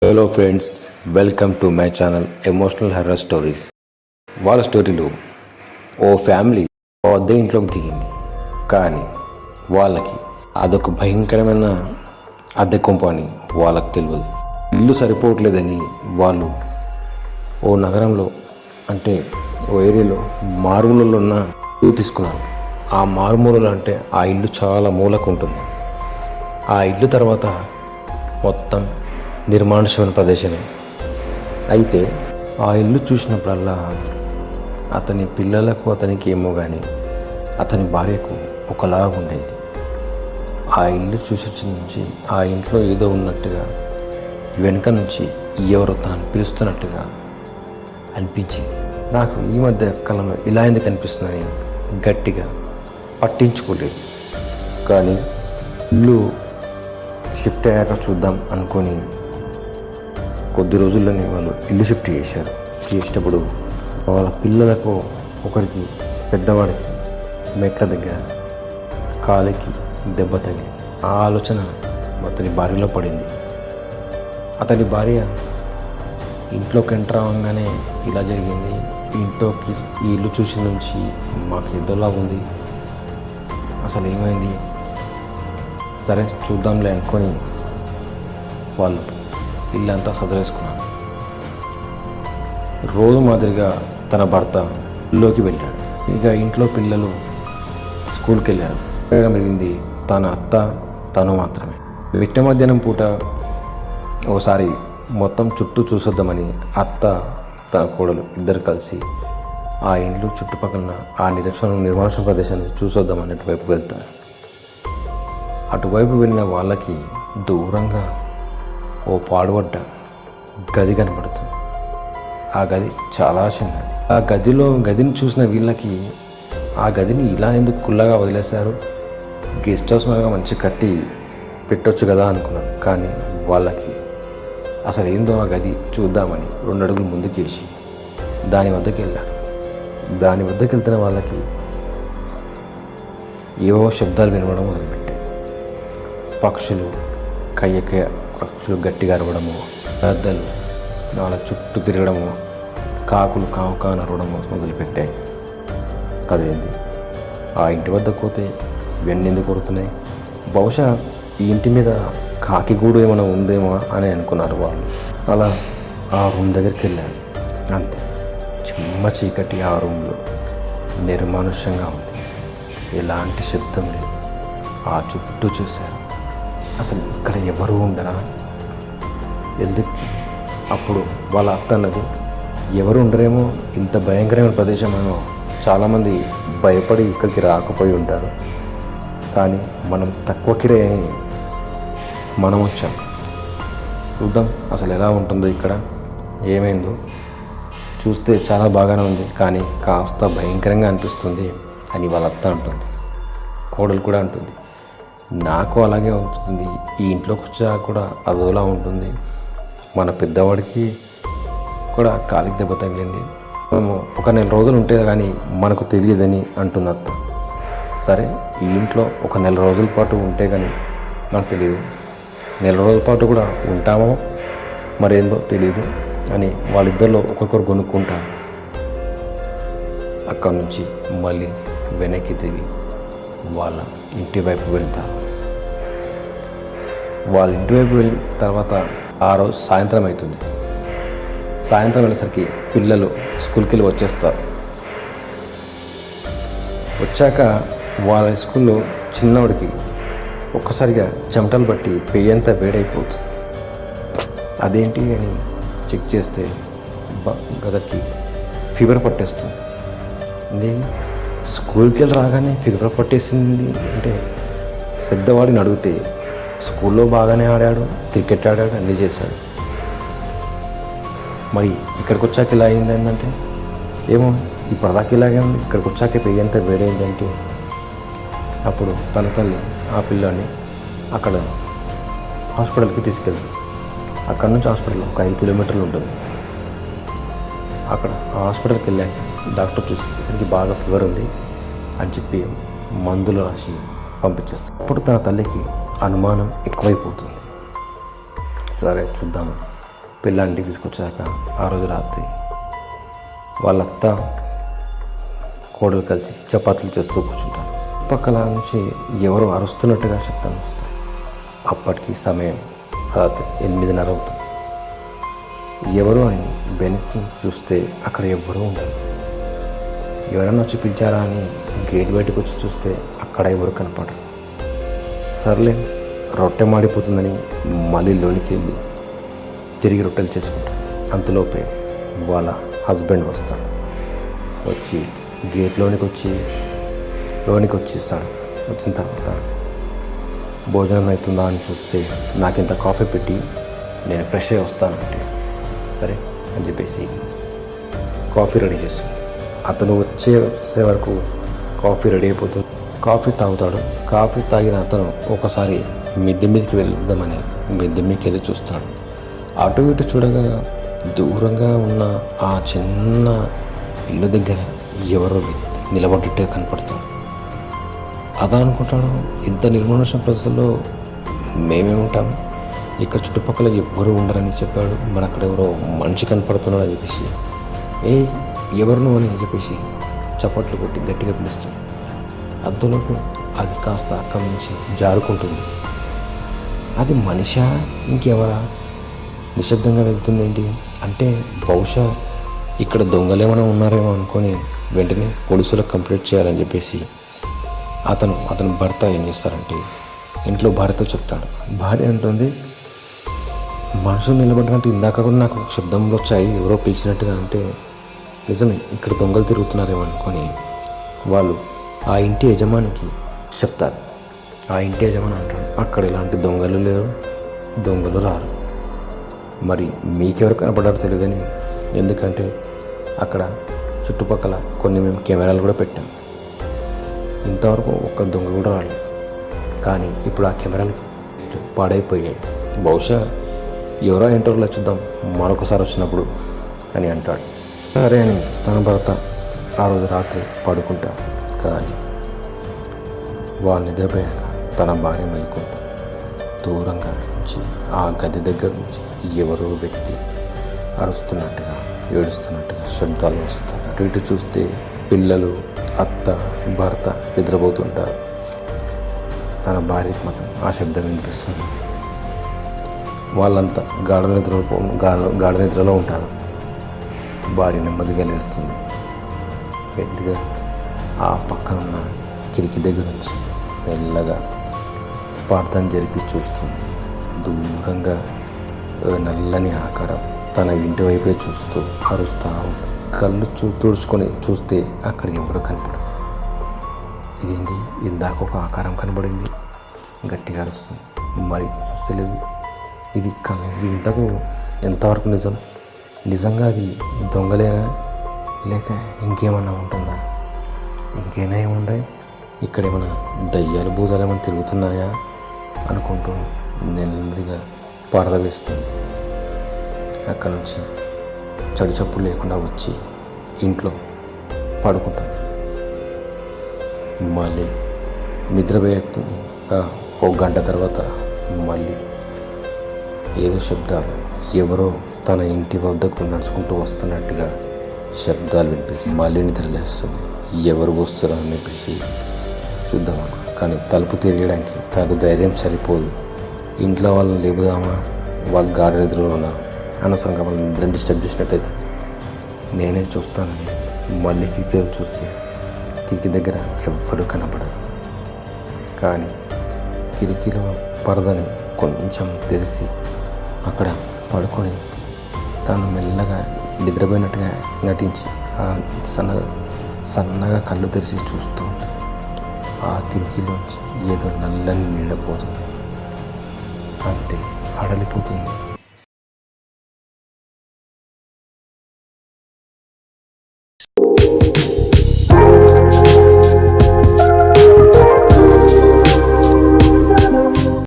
Hello friends, welcome to my channel emotional horror stories. వాళ్ళ స్టోరీలో ఓ family అద్దె ఇంట్లోకి దిగింది. కానీ వాళ్ళకి అదొక భయంకరమైన అద్దె కొంప అని వాళ్ళకి తెలియదు. ఇల్లు సరిపోవట్లేదని వాళ్ళు ఓ నగరంలో అంటే ఓ ఏరియాలో మారుమూలలో ఉన్న ఇల్లు తీసుకున్నారు. ఆ మారుమూలలో అంటే ఆ ఇల్లు చాలా మూలకు ఉంటుంది. ఆ ఇల్లు తర్వాత మొత్తం నిర్మానుష్యమైన ప్రదేశమే. అయితే ఆ ఇల్లు చూసినప్పుడల్లా అతని పిల్లలకు అతనికి ఏమో కానీ అతని భార్యకు ఒకలాగా ఉండేది. ఆ ఇల్లు చూసి నుంచి ఆ ఇంట్లో ఏదో ఉన్నట్టుగా వెనుక నుంచి ఎవరో తనని పిలుస్తున్నట్టుగా అనిపించింది. నాకు ఈ మధ్య కాలంలో ఇలా ఎందుకు అనిపిస్తుందని గట్టిగా పట్టించుకోలేదు. కానీ ఇల్లు షిఫ్ట్ అయ్యాక చూద్దాం అనుకొని కొద్ది రోజుల్లోనే వాళ్ళు ఇల్లు షిఫ్ట్ చేశారు. చేసేటప్పుడు వాళ్ళ పిల్లలకు ఒకరికి పెద్దవాడికి మెట్ల దగ్గర కాలికి దెబ్బ తగిలి ఆ ఆలోచన అతని భార్యలో పడింది. అతని భార్య ఇంట్లోకి ఎంటర్ అవ్వగానే ఇలా జరిగింది, ఇంట్లోకి ఈ ఇల్లు చూసి నుంచి మాకు ఎద్దోలా ఉంది, అసలు ఏమైంది, సరే చూద్దాంలే అనుకొని వాళ్ళు ఇల్లంతా సదరేసుకున్నాను. రోజు మాదిరిగా తన భర్త ఇల్లులోకి వెళ్ళాడు. ఇక ఇంట్లో పిల్లలు స్కూల్కి వెళ్ళారు. మిగిలింది తన అత్త తను మాత్రమే. మిట్ట మధ్యాహ్నం పూట ఓసారి మొత్తం చుట్టూ చూసొద్దామని అత్త తన కోడలు ఇద్దరు కలిసి ఆ ఇండ్లు చుట్టుపక్కల ఆ నిర్మానుష్య ప్రదేశాన్ని చూసొద్దామని అటువైపు వెళ్తారు. అటువైపు వెళ్ళిన వాళ్ళకి దూరంగా ఓ పాడుపడ్డ గది కనబడుతుంది. ఆ గది చాలా చిన్నది. ఆ గదిని చూసిన వీళ్ళకి ఆ గదిని ఇలా ఎందుకు కుల్లగా వదిలేశారు, గెస్ట్ హౌస్ మీద మంచి కట్టి పెట్టొచ్చు కదా అనుకున్నాను. కానీ వాళ్ళకి అసలు ఏందో ఆ గది చూద్దామని 2 అడుగులు ముందుకేసి దాని వద్దకు వెళ్ళారు. దాని వద్దకు వెళ్తున్న వాళ్ళకి ఏవో శబ్దాలు వినడం మొదలుపెట్టాయి. పక్షులు పక్షులు గట్టిగా అరవడము, గద్దలు వాళ్ళ చుట్టూ తిరగడము, కాకులు కావుకా అరవడము మొదలుపెట్టాయి. అదేంది, ఆ ఇంటి వద్దకు పోతే ఇవన్నీ ఎందుకు కొడుతున్నాయి, బహుశా ఈ ఇంటి మీద కాకి గూడు ఏమైనా ఉందేమో అని అనుకున్నారు వాళ్ళు. అలా ఆ రూమ్ దగ్గరికి వెళ్ళారు. అంతే, చిమ్మ చీకటి. ఆ రూమ్లో నిర్మానుష్యంగా ఉంది, ఎలాంటి శబ్దం లేదు. ఆ చుట్టూ చూశారు, అసలు ఇక్కడ ఎవరు ఉండరా, ఎందుకు. అప్పుడు వాళ్ళ అత్త అన్నది, ఎవరు ఉండరేమో, ఇంత భయంకరమైన ప్రదేశమేమో, చాలామంది భయపడి ఇక్కడికి రాకపోయి ఉంటారు, కానీ మనం తక్కువ కిరాయి అని మనం వచ్చాం, చూద్దాం అసలు ఎలా ఉంటుందో ఇక్కడ, ఏమైందో. చూస్తే చాలా బాగానే ఉంది, కానీ కాస్త భయంకరంగా అనిపిస్తుంది అని వాళ్ళ అత్త అంటుంది. కోడలు కూడా అంటుంది, నాకు అలాగే ఉంటుంది, ఈ ఇంట్లోకి వచ్చాక కూడా అదోలా ఉంటుంది, మన పెద్దవాడికి కూడా కాలికి దెబ్బ తగిలింది, మేము ఒక 1 నెల రోజులు ఉంటే కానీ మనకు తెలియదని అంటుంది అత్త. సరే, ఈ ఇంట్లో ఒక 1 నెల రోజుల పాటు ఉంటే కానీ నాకు తెలియదు, 1 నెల రోజుల పాటు కూడా ఉంటామో మరేందో తెలియదు అని వాళ్ళిద్దరిలో ఒక్కొక్కరు కొనుక్కుంటారు. అక్కడి నుంచి మళ్ళీ వెనక్కి తిరిగి వాళ్ళ ఇంటి వైపు వెళ్తారు. వాళ్ళ ఇంటి వైపు వెళ్ళిన తర్వాత ఆ రోజు సాయంత్రం అవుతుంది. సాయంత్రం వెళ్ళేసరికి పిల్లలు స్కూల్కి వెళ్ళి వచ్చేస్తారు. వచ్చాక వాళ్ళ స్కూల్లో చిన్నవాడికి ఒక్కసారిగా చెమటలు బట్టి పెయ్యంతా వేడైపోతుంది. అదేంటి అని చెక్ చేస్తే గదకి ఫీవర్ పట్టేస్తుంది. స్కూల్కి వెళ్ళి రాగానే ఫీవర్ పట్టేసింది అంటే, పెద్దవాడిని అడిగితే స్కూల్లో బాగానే ఆడాడు, క్రికెట్ ఆడాడు, అన్నీ చేశాడు, మరి ఇక్కడికి వచ్చాక ఇలా అయింది ఏంటంటే, ఏమో ఇప్పటిదాకా ఇలాగే ఉంది, ఇక్కడికి వచ్చాక పెయ్యంతా వేడైందంటే, అప్పుడు తన తల్లి ఆ పిల్లాన్ని అక్కడ హాస్పిటల్కి తీసుకెళ్ళి, అక్కడ నుంచి హాస్పిటల్ ఒక 5 కిలోమీటర్లు ఉంటుంది. అక్కడ ఆ హాస్పిటల్కి వెళ్ళాక డాక్టర్ చూసి ఇతనికి బాగా ఫీవర్ ఉంది అని చెప్పి మందులు రాసి పంపించేస్తాడు. అప్పుడు తన తల్లికి అనుమానం ఎక్కువైపోతుంది. సరే చూద్దాము పిల్లాంటికి తీసుకొచ్చాక ఆ రోజు రాత్రి వాళ్ళ అత్త కోడలు కలిసి చపాతీలు చేస్తూ కూర్చుంటారు. పక్కల నుంచి ఎవరు అరుస్తున్నట్టుగా శబ్దం వస్తాయి. అప్పటికి సమయం రాత్రి 8:30 అవుతుంది. ఎవరు అని వెనక్కి చూస్తే అక్కడ ఎవ్వరూ ఉండరు. ఎవరైనా వచ్చి పిలిచారా అని గేట్ బయటకు వచ్చి చూస్తే అక్కడ ఎవరు కనపడరు. సర్లే రొట్టె మాడిపోతుందని మళ్ళీ లోనికి వెళ్ళి తిరిగి రొట్టెలు చేసుకుంటారు. అంతలోపే వాళ్ళ హస్బెండ్ వస్తాడు. వచ్చి గేట్లోనికి వచ్చేస్తాడు. వచ్చిన తర్వాత భోజనం అవుతుందా అని చూస్తే నాకింత కాఫీ పెట్టి నేను ఫ్రెష్ అయ్యి వస్తానంటే సరే అని చెప్పేసి కాఫీ రెడీ చేస్తాను. అతను వచ్చే వరకు కాఫీ రెడీ అయిపోతుంది. కాఫీ తాగుతాడు. కాఫీ తాగిన అతను ఒకసారి మిద్దె మీదకి వెళ్దామని మిద్దె మీదకి వెళ్ళి చూస్తాడు. అటు ఇటు చూడగా దూరంగా ఉన్న ఆ చిన్న ఇల్లు దగ్గర ఎవరో నిలబడ్డట్టే కనపడతాడు. అతను అనుకుంటాడు, ఇంత నిర్మానుష్య ప్రదేశంలో మేమే ఉంటాం, ఇక్కడ చుట్టుపక్కల ఎవ్వరూ ఉండరని చెప్పాడు, మరి అక్కడ ఎవరో మనిషి కనపడుతున్నాడు అని చెప్పేసి ఎవరు నువ్వు అని చెప్పేసి చప్పట్లు కొట్టి గట్టిగా పిలుస్తాడు. అంతలోపు అది కాస్త అక్కడి నుంచి జారుకుంటుంది. అది మనిషా ఇంకెవరా నిశ్శబ్దంగా వెళ్తుందేంటి అంటే బహుశా ఇక్కడ దొంగలేమైనా ఉన్నారేమో అనుకొని వెంటనే పోలీసులకు కంప్లైంట్ చేయాలని చెప్పేసి అతను భర్త ఏం చేస్తారంటే ఇంట్లో భార్యతో చెప్తాడు. భార్య అంటుంది, మనుషులు నిలబడినట్టు ఇందాక కూడా నాకు శబ్దంలో వచ్చాయి, ఎవరో పిలిచినట్టుగా. అంటే నిజమే ఇక్కడ దొంగలు తిరుగుతున్నారేమో అనుకొని వాళ్ళు ఆ ఇంటి యజమానికి చెప్తారు. ఆ ఇంటి యజమాని అంటాడు, అక్కడ ఇలాంటి దొంగలు లేరు, దొంగలు రారు. మరి మీకెవరు కనపడారో తెలియదని, ఎందుకంటే అక్కడ చుట్టుపక్కల కొన్ని మేము కెమెరాలు కూడా పెట్టాం, ఇంతవరకు ఒక్క దొంగ కూడా రాలేదు. కానీ ఇప్పుడు ఆ కెమెరాలు పాడైపోయాయి, బహుశా ఎవరో ఇంటర్వ్యూలో చూద్దాం మరొకసారి వచ్చినప్పుడు అని అంటాడు. సరే అని తన భర్త ఆ రోజు రాత్రి పడుకుంటా. కానీ వాళ్ళు నిద్రపోయాక తన భార్య మెలుకుంటా. దూరంగా నుంచి ఆ గది దగ్గర నుంచి ఎవరో వ్యక్తి అరుస్తున్నట్టుగా ఏడుస్తున్నట్టుగా శబ్దాలు వస్తాయి. అటు ఇటు చూస్తే పిల్లలు, అత్త, భర్త నిద్రపోతుంటారు. తన భార్యకి మాత్రం ఆ శబ్దం వినిపిస్తుంది. వాళ్ళంతా గాఢ నిద్రలో ఉంటారు. భార్య నెమ్మదిగా లేస్తుంది. పెద్దగా ఆ పక్కన ఉన్న కిటికీ దగ్గర నుంచి మెల్లగా ప్రార్థన జరిపి చూస్తుంది. దూరంగా నల్లని ఆకారం తన ఇంటి వైపే చూస్తూ అరుస్తూ కళ్ళు తుడుచుకొని చూస్తే అక్కడ ఎవరు కనపడరు. ఇదేంటి, ఇందాక ఒక ఆకారం కనబడింది, గట్టిగా అరుస్తుంది, మరి చూస్తలేదు. ఇది ఇంతకు ఎంతవరకు నిజంగా అది దొంగలేనా లేక ఇంకేమన్నా ఉంటుందా, ఇంకేనా ఏముండే, ఇక్కడ ఏమైనా దయ్యాలు భూతాలు ఏమైనా తిరుగుతున్నాయా అనుకుంటూ నెమ్మదిగా పడద వేస్తుంది. అక్కడ నుంచి చప్పుడు లేకుండా వచ్చి ఇంట్లో పడుకుంటాను. మళ్ళీ నిద్రపోయేట్టుగా ఒక గంట తర్వాత మళ్ళీ ఏదో శబ్దాలు, ఎవరో తన ఇంటి వద్దకు నడుచుకుంటూ వస్తున్నట్టుగా శబ్దాలు వినిపిస్తుంది. మళ్ళీ నిద్రలేస్తుంది. ఎవరు వస్తారో అని చెప్పేసి చూద్దామా, కానీ తలుపు తిరగడానికి తనకు ధైర్యం సరిపోదు. ఇంట్లో వాళ్ళని లేపుదామా, వాళ్ళు గాఢ నిద్రలో ఉన్నారు, అనవసరంగా వాళ్ళని నిద్ర డిస్టర్బ్ చేసినట్టయితే నేనే చూస్తానని మళ్ళీ కిటికీ చూస్తే కిటికీ దగ్గర ఎవ్వరూ కనపడరు. కానీ కిటికీలో పరదని కొంచెం తెరిచి అక్కడ పడుకొని తాను మెల్లగా నిద్రపోయినట్టుగా నటించి సన్నగా కళ్ళు తెరిచి చూస్తూ ఉంటాయి. ఆ కిటికీలోంచి ఏదో నల్లని నీళ్ళపోతుంది. అంతే, హడలిపోతుంది.